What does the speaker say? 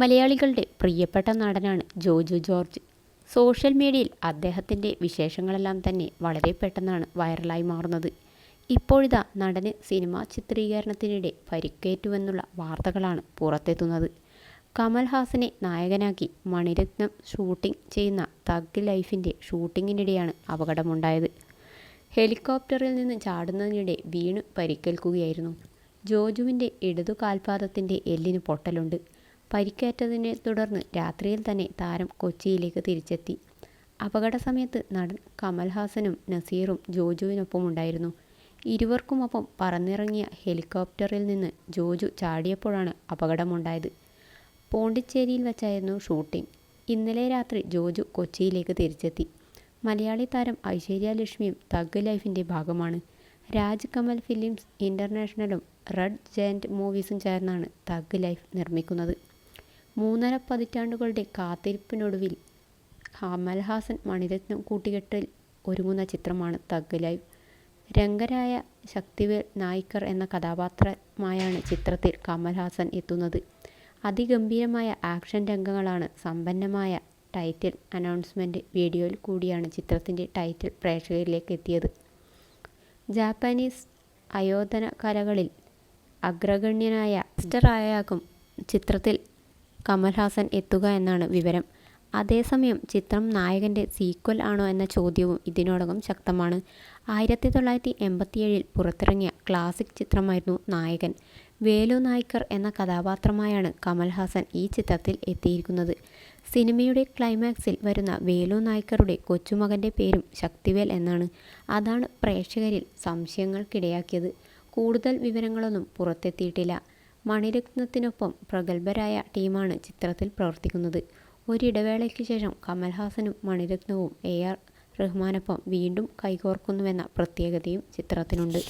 മലയാളികളുടെ പ്രിയപ്പെട്ട നടനാണ് ജോജു ജോർജ്. സോഷ്യൽ മീഡിയയിൽ അദ്ദേഹത്തിൻ്റെ വിശേഷങ്ങളെല്ലാം തന്നെ വളരെ പെട്ടെന്നാണ് വൈറലായി മാറുന്നത്. ഇപ്പോഴിതാ നടന് സിനിമാ ചിത്രീകരണത്തിനിടെ പരിക്കേറ്റുവെന്നുള്ള വാർത്തകളാണ് പുറത്തെത്തുന്നത്. കമൽഹാസനെ നായകനാക്കി മണിരത്നം ഷൂട്ടിംഗ് ചെയ്യുന്ന തഗ് ലൈഫിൻ്റെ ഷൂട്ടിങ്ങിനിടെയാണ് അപകടമുണ്ടായത്. ഹെലികോപ്റ്ററിൽ നിന്ന് ചാടുന്നതിനിടെ വീണ് പരിക്കേൽക്കുകയായിരുന്നു. ജോജുവിൻ്റെ ഇടതു കാൽപാദത്തിൻ്റെ എല്ലിന് പൊട്ടലുണ്ട്. പരിക്കേറ്റതിനെ തുടർന്ന് രാത്രിയിൽ തന്നെ താരം കൊച്ചിയിലേക്ക് തിരിച്ചെത്തി. അപകട സമയത്ത് നടൻ കമൽഹാസനും നസീറും ജോജുവിനൊപ്പമുണ്ടായിരുന്നു. ഇരുവർക്കുമൊപ്പം പറന്നിറങ്ങിയ ഹെലികോപ്റ്ററിൽ നിന്ന് ജോജു ചാടിയപ്പോഴാണ് അപകടമുണ്ടായത്. പോണ്ടിച്ചേരിയിൽ വച്ചായിരുന്നു ഷൂട്ടിംഗ്. ഇന്നലെ രാത്രി ജോജു കൊച്ചിയിലേക്ക് തിരിച്ചെത്തി. മലയാളി താരം ഐശ്വര്യ ലക്ഷ്മിയും തഗ് ലൈഫിൻ്റെ ഭാഗമാണ്. രാജ് കമൽ ഫിലിംസ് ഇൻ്റർനാഷണലും റെഡ് ജയൻ്റ് മൂവീസും ചേർന്നാണ് തഗ് ലൈഫ് നിർമ്മിക്കുന്നത്. 3.5 പതിറ്റാണ്ടുകളുടെ കാത്തിരിപ്പിനൊടുവിൽ കമൽഹാസൻ മണിരത്നം കൂട്ടുകെട്ടിൽ ഒരുങ്ങുന്ന ചിത്രമാണ് തഗ് ലൈഫ്. രംഗരായ ശക്തിവേൽ നായ്ക്കർ എന്ന കഥാപാത്രമായാണ് ചിത്രത്തിൽ കമൽഹാസൻ എത്തുന്നത്. അതിഗംഭീരമായ ആക്ഷൻ രംഗങ്ങളാണ് സമ്പന്നമായ ടൈറ്റിൽ അനൗൺസ്മെൻറ്റ് വീഡിയോയിൽ കൂടിയാണ് ചിത്രത്തിൻ്റെ ടൈറ്റിൽ പ്രേക്ഷകരിലേക്ക് എത്തിയത്. ജാപ്പനീസ് ആയോധന കലകളിൽ അഗ്രഗണ്യനായ മാസ്റ്ററായാകും ചിത്രത്തിൽ കമൽഹാസൻ എത്തുക എന്നാണ് വിവരം. അതേസമയം ചിത്രം നായകൻ്റെ സീക്വൽ ആണോ എന്ന ചോദ്യവും ഇതിനോടകം ശക്തമാണ്. 1987 പുറത്തിറങ്ങിയ ക്ലാസിക് ചിത്രമായിരുന്നു നായകൻ. വേലു നായ്ക്കർ എന്ന കഥാപാത്രമായാണ് കമൽഹാസൻ ഈ ചിത്രത്തിൽ എത്തിയിരിക്കുന്നത്. സിനിമയുടെ ക്ലൈമാക്സിൽ വരുന്ന വേലു നായ്ക്കറുടെ കൊച്ചുമകൻ്റെ പേരും ശക്തിവേൽ എന്നാണ്. അതാണ് പ്രേക്ഷകരിൽ സംശയങ്ങൾക്കിടയാക്കിയത്. കൂടുതൽ വിവരങ്ങളൊന്നും പുറത്തെത്തിയിട്ടില്ല. മണിരത്നത്തിനൊപ്പം പ്രഗത്ഭരായ ടീമാണ് ചിത്രത്തിൽ പ്രവർത്തിക്കുന്നത്. ഒരിടവേളയ്ക്ക് ശേഷം കമൽഹാസനും മണിരത്നവും AR റഹ്മാനൊപ്പം വീണ്ടും കൈകോർക്കുന്നുവെന്ന പ്രത്യേകതയും ചിത്രത്തിനുണ്ട്.